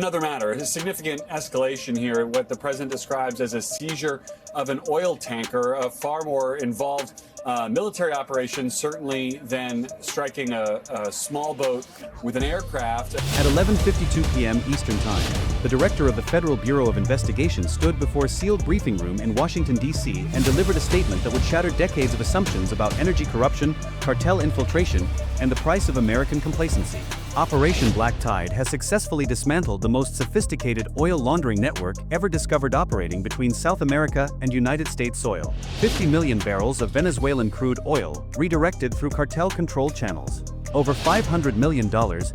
Another matter, a significant escalation here, what the president describes as a seizure of an oil tanker, a far more involved military operation, certainly, than striking a small boat with an aircraft. At 11:52 p.m. Eastern Time, the director of the Federal Bureau of Investigation stood before a sealed briefing room in Washington, D.C. and delivered a statement that would shatter decades of assumptions about energy corruption, cartel infiltration, and the price of American complacency. Operation Black Tide has successfully dismantled the most sophisticated oil laundering network ever discovered operating between South America and United States soil. 50 million barrels of Venezuelan crude oil redirected through cartel-controlled channels. Over $500 million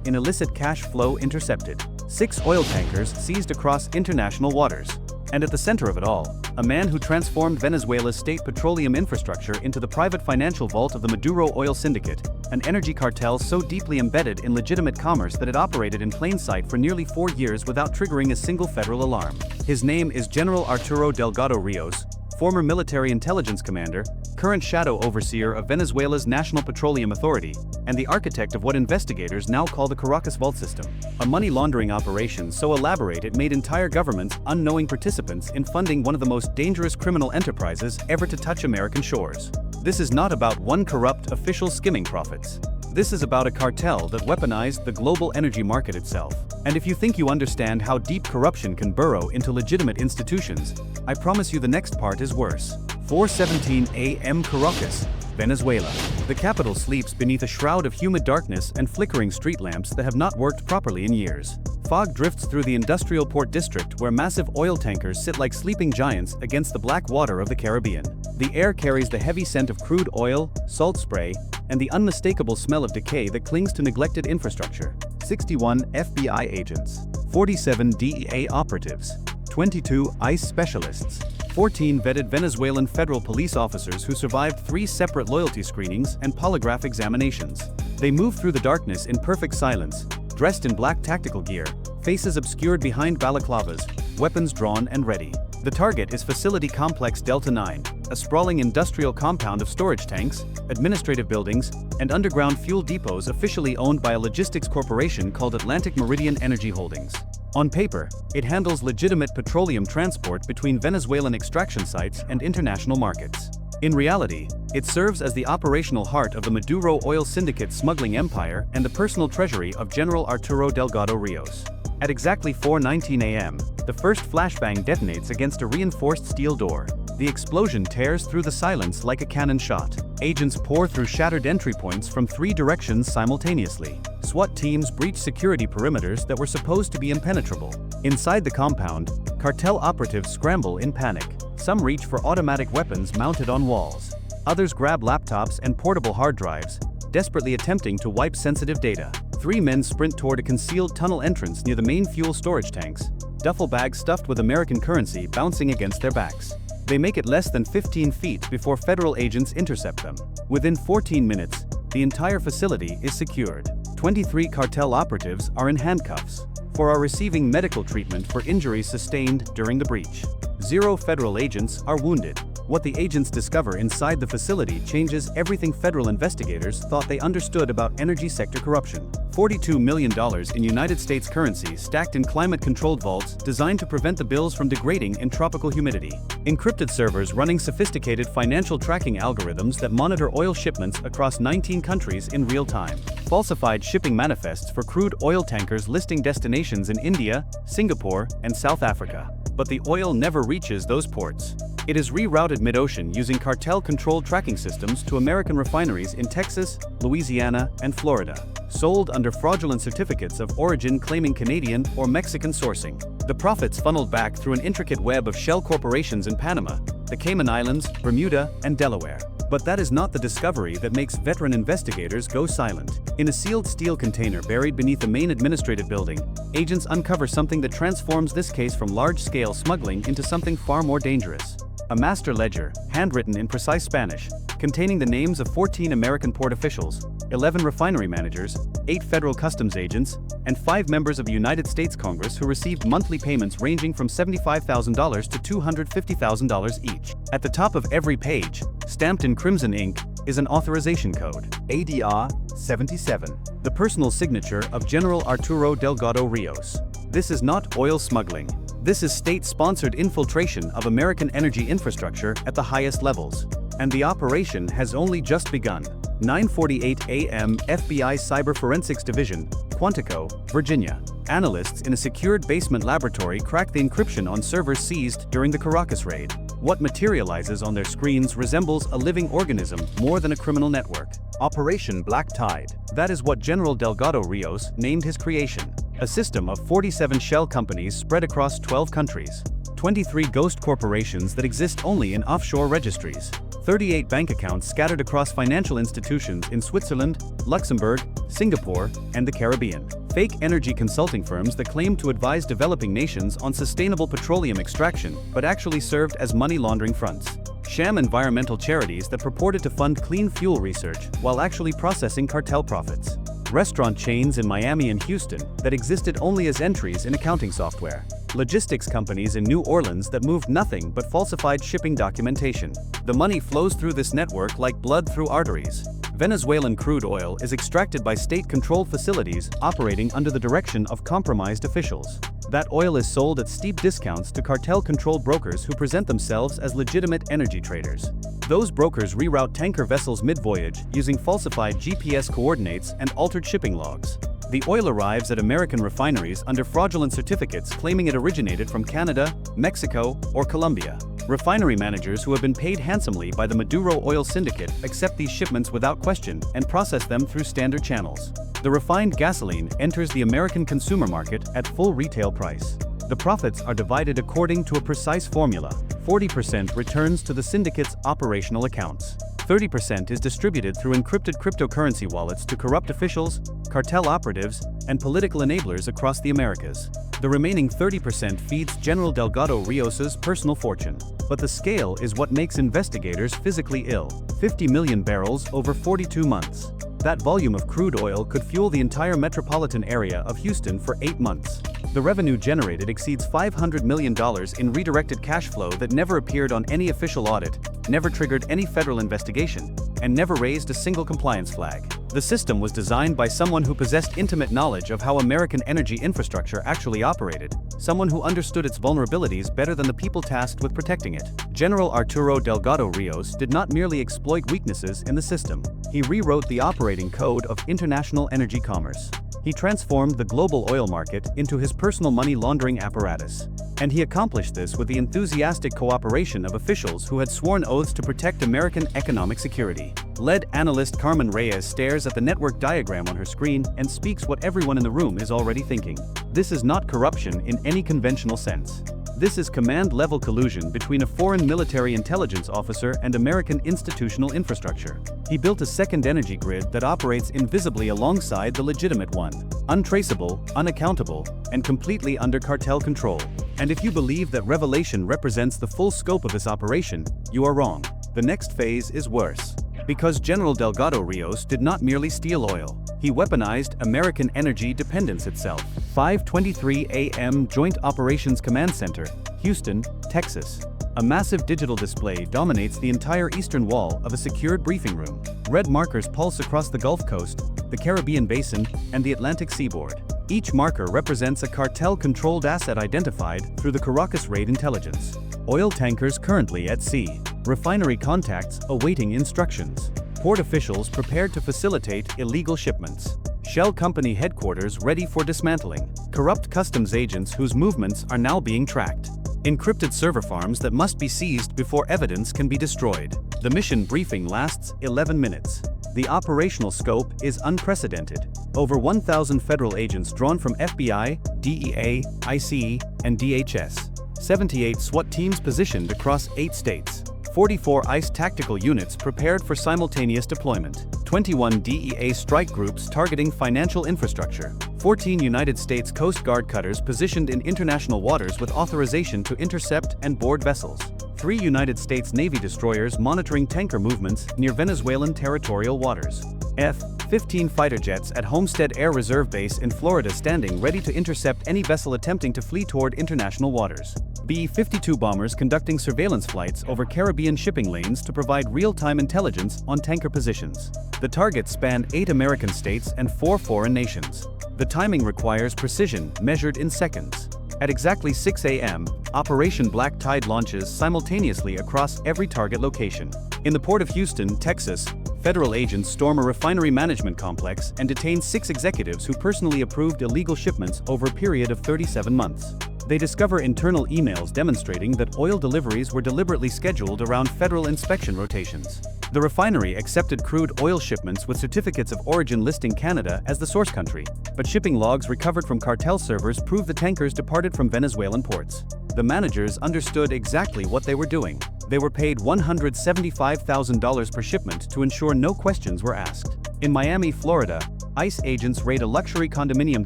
in illicit cash flow intercepted. 6 oil tankers seized across international waters. And at the center of it all, a man who transformed Venezuela's state petroleum infrastructure into the private financial vault of the Maduro oil syndicate, an energy cartel so deeply embedded in legitimate commerce that it operated in plain sight for nearly 4 years without triggering a single federal alarm. His name is General Arturo Delgado Rios, former military intelligence commander, current shadow overseer of Venezuela's National Petroleum Authority, and the architect of what investigators now call the Caracas vault system, a money laundering operation so elaborate it made entire governments unknowing participants in funding one of the most dangerous criminal enterprises ever to touch American shores. This is not about one corrupt official skimming profits. This is about a cartel that weaponized the global energy market itself. And if you think you understand how deep corruption can burrow into legitimate institutions, I promise you the next part is worse. 4:17 a.m. Caracas, Venezuela. The capital sleeps beneath a shroud of humid darkness and flickering street lamps that have not worked properly in years. Fog drifts through the industrial port district where massive oil tankers sit like sleeping giants against the black water of the Caribbean. The air carries the heavy scent of crude oil, salt spray, and the unmistakable smell of decay that clings to neglected infrastructure. 61 FBI agents, 47 DEA operatives, 22 ICE specialists, 14 vetted Venezuelan federal police officers who survived 3 separate loyalty screenings and polygraph examinations. They move through the darkness in perfect silence, dressed in black tactical gear, faces obscured behind balaclavas, weapons drawn and ready. The target is Facility Complex Delta 9, a sprawling industrial compound of storage tanks, administrative buildings, and underground fuel depots officially owned by a logistics corporation called Atlantic Meridian Energy Holdings. On paper, it handles legitimate petroleum transport between Venezuelan extraction sites and international markets. In reality, it serves as the operational heart of the Maduro oil syndicate smuggling empire and the personal treasury of General Arturo Delgado Rios. At exactly 4:19 a.m., the first flashbang detonates against a reinforced steel door. The explosion tears through the silence like a cannon shot. Agents pour through shattered entry points from 3 directions simultaneously. SWAT teams breach security perimeters that were supposed to be impenetrable. Inside the compound, cartel operatives scramble in panic. Some reach for automatic weapons mounted on walls. Others grab laptops and portable hard drives, desperately attempting to wipe sensitive data. 3 men sprint toward a concealed tunnel entrance near the main fuel storage tanks, duffel bags stuffed with American currency bouncing against their backs. They make it less than 15 feet before federal agents intercept them. Within 14 minutes, the entire facility is secured. 23 cartel operatives are in handcuffs or are receiving medical treatment for injuries sustained during the breach. 0 federal agents are wounded. What the agents discover inside the facility changes everything federal investigators thought they understood about energy sector corruption. $42 million in United States currency stacked in climate-controlled vaults designed to prevent the bills from degrading in tropical humidity. Encrypted servers running sophisticated financial tracking algorithms that monitor oil shipments across 19 countries in real time. Falsified shipping manifests for crude oil tankers listing destinations in India, Singapore, and South Africa. But the oil never reaches those ports. It is rerouted mid-ocean using cartel-controlled tracking systems to American refineries in Texas, Louisiana, and Florida, sold under fraudulent certificates of origin claiming Canadian or Mexican sourcing. The profits funneled back through an intricate web of shell corporations in Panama, the Cayman Islands, Bermuda, and Delaware. But that is not the discovery that makes veteran investigators go silent. In a sealed steel container buried beneath the main administrative building, agents uncover something that transforms this case from large-scale smuggling into something far more dangerous. A master ledger, handwritten in precise Spanish, containing the names of 14 American port officials, 11 refinery managers, 8 federal customs agents, and 5 members of the United States Congress who received monthly payments ranging from $75,000 to $250,000 each. At the top of every page, stamped in crimson ink, is an authorization code, ADR 77, the personal signature of General Arturo Delgado Rios. This is not oil smuggling. This is state-sponsored infiltration of American energy infrastructure at the highest levels. And the operation has only just begun. 9:48 a.m. FBI Cyber Forensics Division, Quantico, Virginia. Analysts in a secured basement laboratory crack the encryption on servers seized during the Caracas raid. What materializes on their screens resembles a living organism more than a criminal network. Operation Black Tide. That is what General Delgado Rios named his creation. A system of 47 shell companies spread across 12 countries. 23 ghost corporations that exist only in offshore registries. 38 bank accounts scattered across financial institutions in Switzerland, Luxembourg, Singapore, and the Caribbean. Fake energy consulting firms that claim to advise developing nations on sustainable petroleum extraction but actually served as money laundering fronts. Sham environmental charities that purported to fund clean fuel research while actually processing cartel profits. Restaurant chains in Miami and Houston that existed only as entries in accounting software. Logistics companies in New Orleans that moved nothing but falsified shipping documentation. The money flows through this network like blood through arteries. Venezuelan crude oil is extracted by state-controlled facilities operating under the direction of compromised officials. That oil is sold at steep discounts to cartel-controlled brokers who present themselves as legitimate energy traders. Those brokers reroute tanker vessels mid-voyage using falsified GPS coordinates and altered shipping logs. The oil arrives at American refineries under fraudulent certificates claiming it originated from Canada, Mexico, or Colombia. Refinery managers who have been paid handsomely by the Maduro oil syndicate accept these shipments without question and process them through standard channels. The refined gasoline enters the American consumer market at full retail price. The profits are divided according to a precise formula. 40% returns to the syndicate's operational accounts. 30% is distributed through encrypted cryptocurrency wallets to corrupt officials, cartel operatives, and political enablers across the Americas. The remaining 30% feeds General Delgado Rios's personal fortune. But the scale is what makes investigators physically ill. 50 million barrels over 42 months. That volume of crude oil could fuel the entire metropolitan area of Houston for 8 months. The revenue generated exceeds $500 million in redirected cash flow that never appeared on any official audit, never triggered any federal investigation, and never raised a single compliance flag. The system was designed by someone who possessed intimate knowledge of how American energy infrastructure actually operated, someone who understood its vulnerabilities better than the people tasked with protecting it. General Arturo Delgado Rios did not merely exploit weaknesses in the system. He rewrote the operating code of international energy commerce. He transformed the global oil market into his personal money laundering apparatus. And he accomplished this with the enthusiastic cooperation of officials who had sworn oaths to protect American economic security. Lead analyst Carmen Reyes stares at the network diagram on her screen and speaks what everyone in the room is already thinking. This is not corruption in any conventional sense. This is command-level collusion between a foreign military intelligence officer and American institutional infrastructure. He built a second energy grid that operates invisibly alongside the legitimate one, untraceable, unaccountable, and completely under cartel control. And if you believe that revelation represents the full scope of this operation, you are wrong. The next phase is worse. Because General Delgado Rios did not merely steal oil, he weaponized American energy dependence itself. 5:23 a.m. Joint Operations Command Center, Houston, Texas. A massive digital display dominates the entire eastern wall of a secured briefing room. Red markers pulse across the Gulf Coast, the Caribbean Basin, and the Atlantic seaboard. Each marker represents a cartel-controlled asset identified through the Caracas raid intelligence. Oil tankers currently at sea. Refinery contacts awaiting instructions. Port officials prepared to facilitate illegal shipments. Shell company headquarters ready for dismantling. Corrupt customs agents whose movements are now being tracked. Encrypted server farms that must be seized before evidence can be destroyed. The mission briefing lasts 11 minutes. The operational scope is unprecedented. Over 1,000 federal agents drawn from FBI, DEA, ICE, and DHS. 78 SWAT teams positioned across 8 states. 44 ICE tactical units prepared for simultaneous deployment. 21 DEA strike groups targeting financial infrastructure. 14 United States Coast Guard cutters positioned in international waters with authorization to intercept and board vessels. 3 United States Navy destroyers monitoring tanker movements near Venezuelan territorial waters. F-15 fighter jets at Homestead Air Reserve Base in Florida standing ready to intercept any vessel attempting to flee toward international waters. B-52 bombers conducting surveillance flights over Caribbean shipping lanes to provide real-time intelligence on tanker positions. The targets span 8 American states and 4 foreign nations. The timing requires precision, measured in seconds. At exactly 6 a.m., Operation Black Tide launches simultaneously across every target location. In the port of Houston, Texas, federal agents storm a refinery management complex and detain 6 executives who personally approved illegal shipments over a period of 37 months. They discover internal emails demonstrating that oil deliveries were deliberately scheduled around federal inspection rotations. The refinery accepted crude oil shipments with certificates of origin listing Canada as the source country, but shipping logs recovered from cartel servers prove the tankers departed from Venezuelan ports. The managers understood exactly what they were doing. They were paid $175,000 per shipment to ensure no questions were asked. In Miami, Florida, ICE agents raid a luxury condominium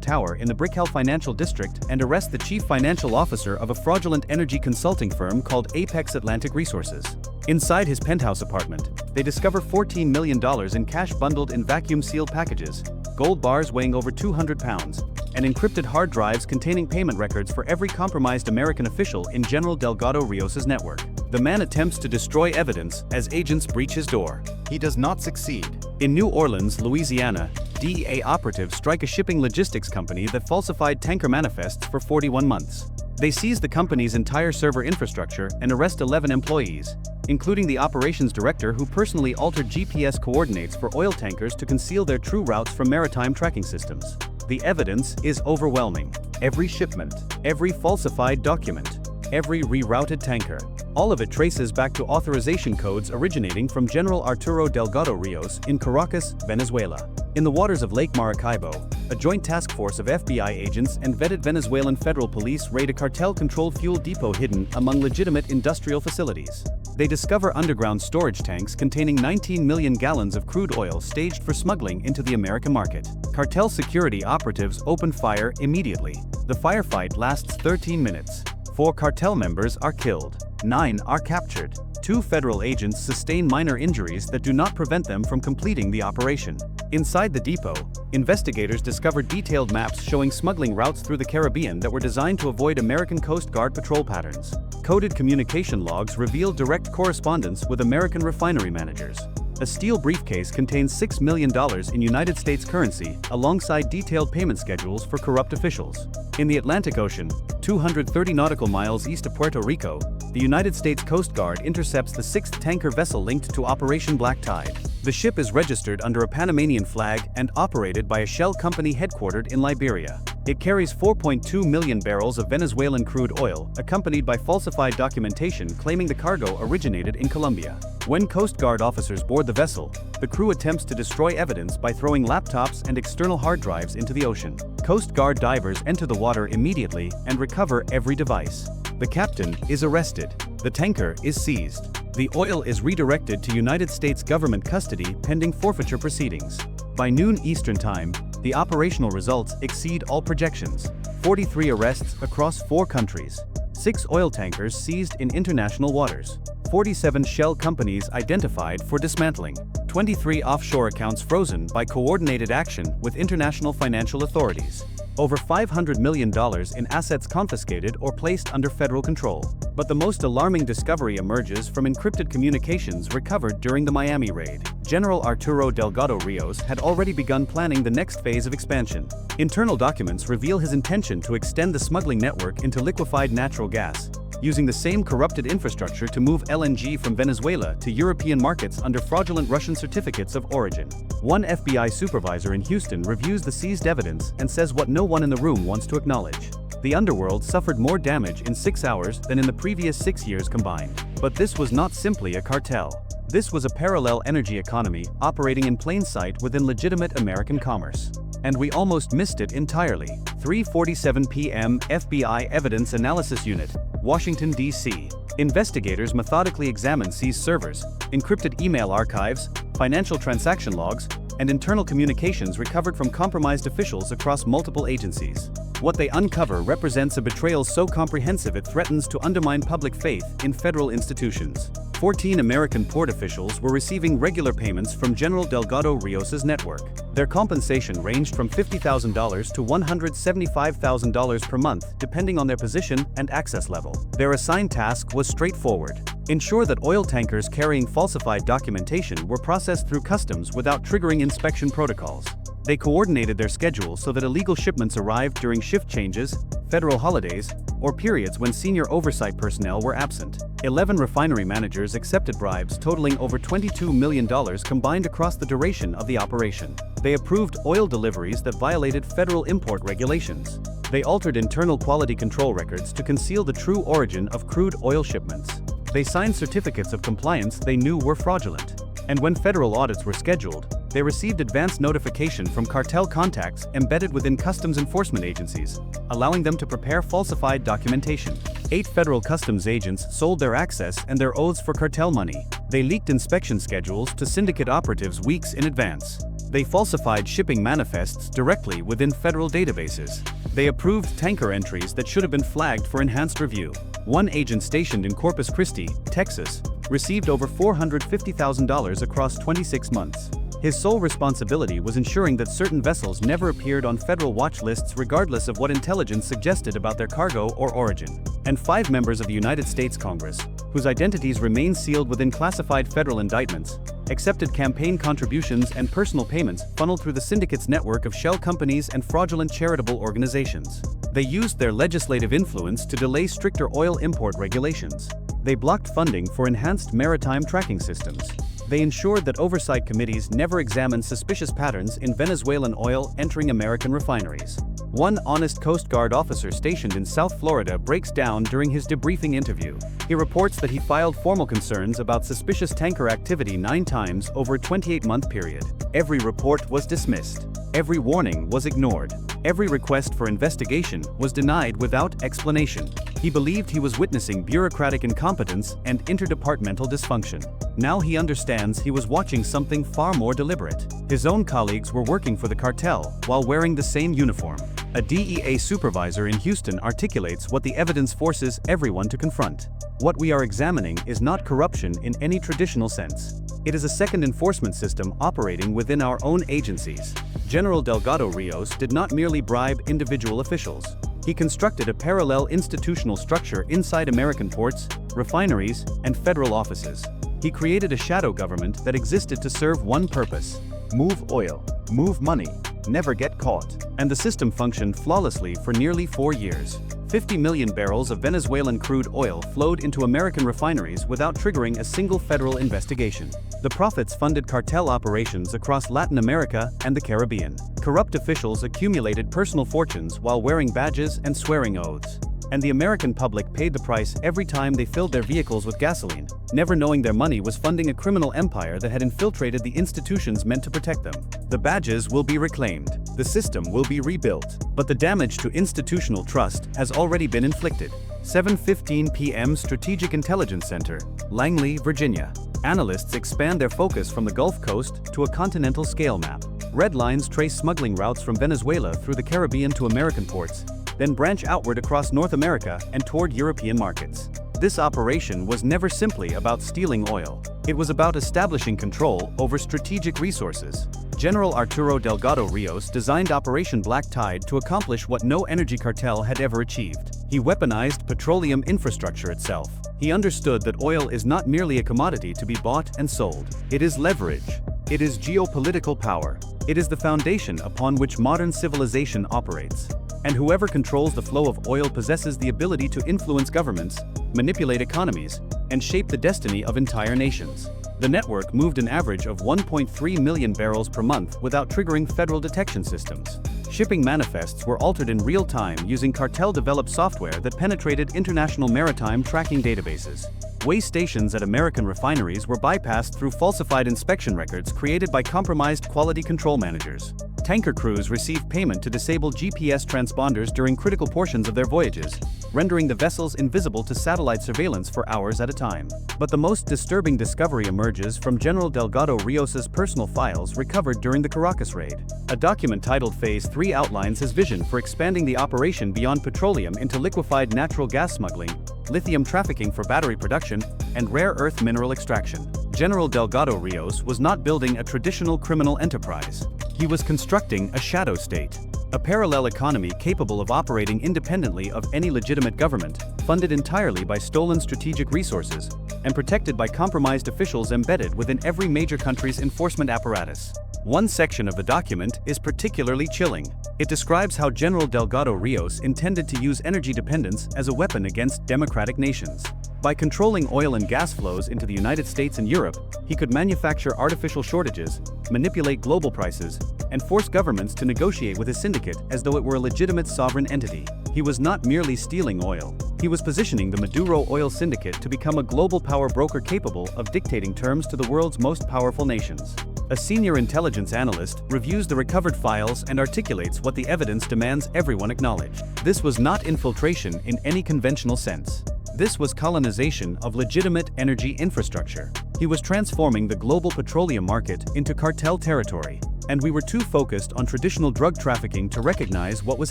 tower in the Brickell Financial District and arrest the chief financial officer of a fraudulent energy consulting firm called Apex Atlantic Resources. Inside his penthouse apartment, they discover $14 million in cash bundled in vacuum-sealed packages, gold bars weighing over 200 pounds, and encrypted hard drives containing payment records for every compromised American official in General Delgado Rios' network. The man attempts to destroy evidence as agents breach his door. He does not succeed. In New Orleans, Louisiana, DEA operatives strike a shipping logistics company that falsified tanker manifests for 41 months. They seize the company's entire server infrastructure and arrest 11 employees, including the operations director who personally altered GPS coordinates for oil tankers to conceal their true routes from maritime tracking systems. The evidence is overwhelming. Every shipment, every falsified document, every rerouted tanker, all of it traces back to authorization codes originating from General Arturo Delgado Rios in Caracas, Venezuela. In the waters of Lake Maracaibo, a joint task force of FBI agents and vetted Venezuelan federal police raid a cartel-controlled fuel depot hidden among legitimate industrial facilities. They discover underground storage tanks containing 19 million gallons of crude oil staged for smuggling into the American market. Cartel security operatives open fire immediately. The firefight lasts 13 minutes. 4 cartel members are killed. 9 are captured. 2 federal agents sustain minor injuries that do not prevent them from completing the operation. Inside the depot, investigators discovered detailed maps showing smuggling routes through the Caribbean that were designed to avoid American Coast Guard patrol patterns. Coded communication logs revealed direct correspondence with American refinery managers. A steel briefcase contains $6 million in United States currency alongside detailed payment schedules for corrupt officials. In the Atlantic Ocean, 230 nautical miles east of Puerto Rico, the United States Coast Guard intercepts the 6th tanker vessel linked to Operation Black Tide. The ship is registered under a Panamanian flag and operated by a shell company headquartered in Liberia. It carries 4.2 million barrels of Venezuelan crude oil, accompanied by falsified documentation claiming the cargo originated in Colombia. When Coast Guard officers board the vessel, the crew attempts to destroy evidence by throwing laptops and external hard drives into the ocean. Coast Guard divers enter the water immediately and recover every device. The captain is arrested. The tanker is seized. The oil is redirected to United States government custody pending forfeiture proceedings. By noon Eastern Time, the operational results exceed all projections. 43 arrests across 4 countries. 6 oil tankers seized in international waters. 47 shell companies identified for dismantling. 23 offshore accounts frozen by coordinated action with international financial authorities. Over $500 million in assets confiscated or placed under federal control. But the most alarming discovery emerges from encrypted communications recovered during the Miami raid. General Arturo Delgado Rios had already begun planning the next phase of expansion. Internal documents reveal his intention to extend the smuggling network into liquefied natural gas, using the same corrupted infrastructure to move LNG from Venezuela to European markets under fraudulent Russian certificates of origin. One FBI supervisor in Houston reviews the seized evidence and says what no one in the room wants to acknowledge. The underworld suffered more damage in 6 hours than in the previous 6 years combined. But this was not simply a cartel. This was a parallel energy economy operating in plain sight within legitimate American commerce. And we almost missed it entirely. 3:47 p.m. FBI Evidence Analysis Unit, Washington, D.C. Investigators methodically examine seized servers, encrypted email archives, financial transaction logs, and internal communications recovered from compromised officials across multiple agencies. What they uncover represents a betrayal so comprehensive it threatens to undermine public faith in federal institutions. 14 American port officials were receiving regular payments from General Delgado Rios' network. Their compensation ranged from $50,000 to $175,000 per month, depending on their position and access level. Their assigned task was straightforward: ensure that oil tankers carrying falsified documentation were processed through customs without triggering inspection protocols. They coordinated their schedule so that illegal shipments arrived during shift changes, federal holidays, or periods when senior oversight personnel were absent. 11 refinery managers accepted bribes totaling over $22 million combined across the duration of the operation. They approved oil deliveries that violated federal import regulations. They altered internal quality control records to conceal the true origin of crude oil shipments. They signed certificates of compliance they knew were fraudulent. And when federal audits were scheduled, they received advance notification from cartel contacts embedded within customs enforcement agencies, allowing them to prepare falsified documentation. 8 federal customs agents sold their access and their oaths for cartel money. They leaked inspection schedules to syndicate operatives weeks in advance. They falsified shipping manifests directly within federal databases. They approved tanker entries that should have been flagged for enhanced review. One agent stationed in Corpus Christi, Texas, received over $450,000 across 26 months. His sole responsibility was ensuring that certain vessels never appeared on federal watch lists regardless of what intelligence suggested about their cargo or origin. And 5 members of the United States Congress, whose identities remain sealed within classified federal indictments, accepted campaign contributions and personal payments funneled through the syndicate's network of shell companies and fraudulent charitable organizations. They used their legislative influence to delay stricter oil import regulations. They blocked funding for enhanced maritime tracking systems. They ensured that oversight committees never examined suspicious patterns in Venezuelan oil entering American refineries. One honest Coast Guard officer stationed in South Florida breaks down during his debriefing interview. He reports that he filed formal concerns about suspicious tanker activity 9 times over a 28-month period. Every report was dismissed. Every warning was ignored. Every request for investigation was denied without explanation. He believed he was witnessing bureaucratic incompetence and interdepartmental dysfunction. Now he understands he was watching something far more deliberate. His own colleagues were working for the cartel while wearing the same uniform. A DEA supervisor in Houston articulates what the evidence forces everyone to confront. What we are examining is not corruption in any traditional sense. It is a second enforcement system operating within our own agencies. General Delgado Rios did not merely bribe individual officials. He constructed a parallel institutional structure inside American ports, refineries, and federal offices. He created a shadow government that existed to serve one purpose: move oil, move money, never get caught. And the system functioned flawlessly for nearly 4 years. 50 million barrels of Venezuelan crude oil flowed into American refineries without triggering a single federal investigation. The profits funded cartel operations across Latin America and the Caribbean. Corrupt officials accumulated personal fortunes while wearing badges and swearing oaths. And the American public paid the price every time they filled their vehicles with gasoline, never knowing their money was funding a criminal empire that had infiltrated the institutions meant to protect them. The badges will be reclaimed. The system will be rebuilt. But the damage to institutional trust has already been inflicted. 7:15 p.m. Strategic Intelligence Center, Langley, Virginia. Analysts expand their focus from the Gulf Coast to a continental scale map. Red lines trace smuggling routes from Venezuela through the Caribbean to American ports, then branch outward across North America and toward European markets. This operation was never simply about stealing oil. It was about establishing control over strategic resources. General Arturo Delgado Rios designed Operation Black Tide to accomplish what no energy cartel had ever achieved. He weaponized petroleum infrastructure itself. He understood that oil is not merely a commodity to be bought and sold. It is leverage. It is geopolitical power. It is the foundation upon which modern civilization operates. And whoever controls the flow of oil possesses the ability to influence governments, manipulate economies, and shape the destiny of entire nations. The network moved an average of 1.3 million barrels per month without triggering federal detection systems. Shipping manifests were altered in real time using cartel-developed software that penetrated international maritime tracking databases. Weigh stations at American refineries were bypassed through falsified inspection records created by compromised quality control managers. Tanker crews receive payment to disable GPS transponders during critical portions of their voyages, rendering the vessels invisible to satellite surveillance for hours at a time. But the most disturbing discovery emerges from General Delgado Rios's personal files recovered during the Caracas raid. A document titled Phase 3 outlines his vision for expanding the operation beyond petroleum into liquefied natural gas smuggling, lithium trafficking for battery production, and rare earth mineral extraction. General Delgado Rios was not building a traditional criminal enterprise. He was constructing a shadow state, a parallel economy capable of operating independently of any legitimate government, funded entirely by stolen strategic resources, and protected by compromised officials embedded within every major country's enforcement apparatus. One section of the document is particularly chilling. It describes how General Delgado Rios intended to use energy dependence as a weapon against democratic nations. By controlling oil and gas flows into the United States and Europe, he could manufacture artificial shortages, manipulate global prices, and force governments to negotiate with his syndicate as though it were a legitimate sovereign entity. He was not merely stealing oil. He was positioning the Maduro oil syndicate to become a global power broker capable of dictating terms to the world's most powerful nations. A senior intelligence analyst reviews the recovered files and articulates what the evidence demands everyone acknowledge. This was not infiltration in any conventional sense. This was colonization of legitimate energy infrastructure. He was transforming the global petroleum market into cartel territory, and we were too focused on traditional drug trafficking to recognize what was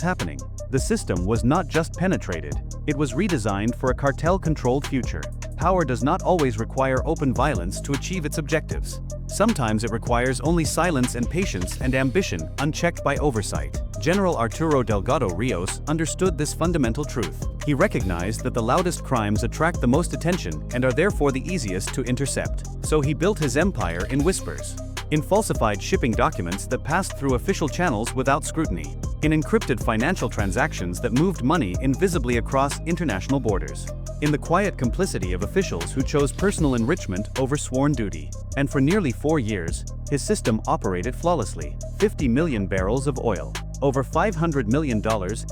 happening. The system was not just penetrated, it was redesigned for a cartel-controlled future. Power does not always require open violence to achieve its objectives. Sometimes it requires only silence and patience and ambition unchecked by oversight. General Arturo Delgado Rios understood this fundamental truth. He recognized that the loudest crimes attract the most attention and are therefore the easiest to intercept. So he built his empire in whispers, in falsified shipping documents that passed through official channels without scrutiny, in encrypted financial transactions that moved money invisibly across international borders, in the quiet complicity of officials who chose personal enrichment over sworn duty. And for nearly 4 years, his system operated flawlessly. 50 million barrels of oil, over $500 million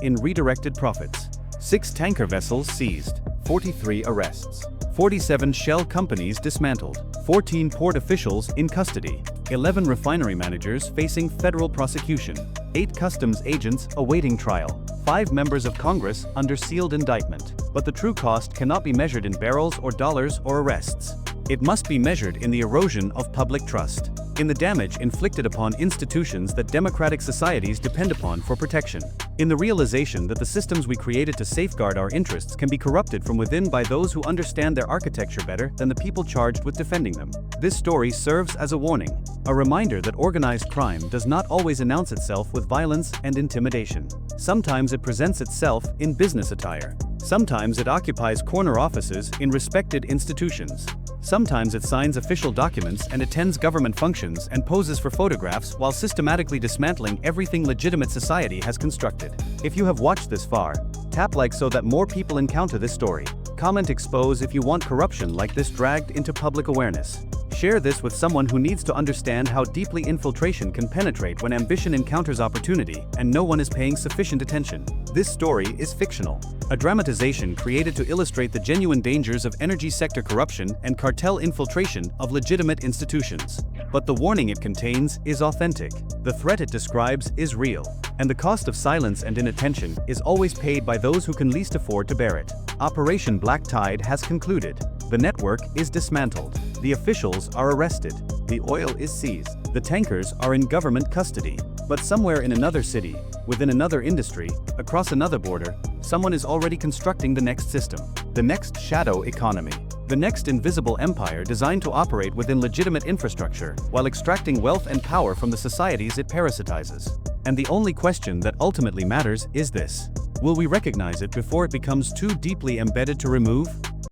in redirected profits, 6 tanker vessels seized, 43 arrests, 47 shell companies dismantled, 14 port officials in custody, 11 refinery managers facing federal prosecution, 8 customs agents awaiting trial, 5 members of Congress under sealed indictment. But the true cost cannot be measured in barrels or dollars or arrests. It must be measured in the erosion of public trust, in the damage inflicted upon institutions that democratic societies depend upon for protection, in the realization that the systems we created to safeguard our interests can be corrupted from within by those who understand their architecture better than the people charged with defending them. This story serves as a warning, a reminder that organized crime does not always announce itself with violence and intimidation. Sometimes it presents itself in business attire. Sometimes it occupies corner offices in respected institutions. Sometimes it signs official documents and attends government functions and poses for photographs while systematically dismantling everything legitimate society has constructed. If you have watched this far, tap like so that more people encounter this story. Comment expose if you want corruption like this dragged into public awareness. Share this with someone who needs to understand how deeply infiltration can penetrate when ambition encounters opportunity and no one is paying sufficient attention. This story is fictional, a dramatization created to illustrate the genuine dangers of energy sector corruption and cartel infiltration of legitimate institutions. But the warning it contains is authentic. The threat it describes is real, and the cost of silence and inattention is always paid by those who can least afford to bear it. Operation Black Tide has concluded. The network is dismantled. The officials are arrested. The oil is seized. The tankers are in government custody. But somewhere in another city, within another industry, across another border, someone is already constructing the next system, the next shadow economy, the next invisible empire designed to operate within legitimate infrastructure while extracting wealth and power from the societies it parasitizes. And the only question that ultimately matters is this: will we recognize it before it becomes too deeply embedded to remove?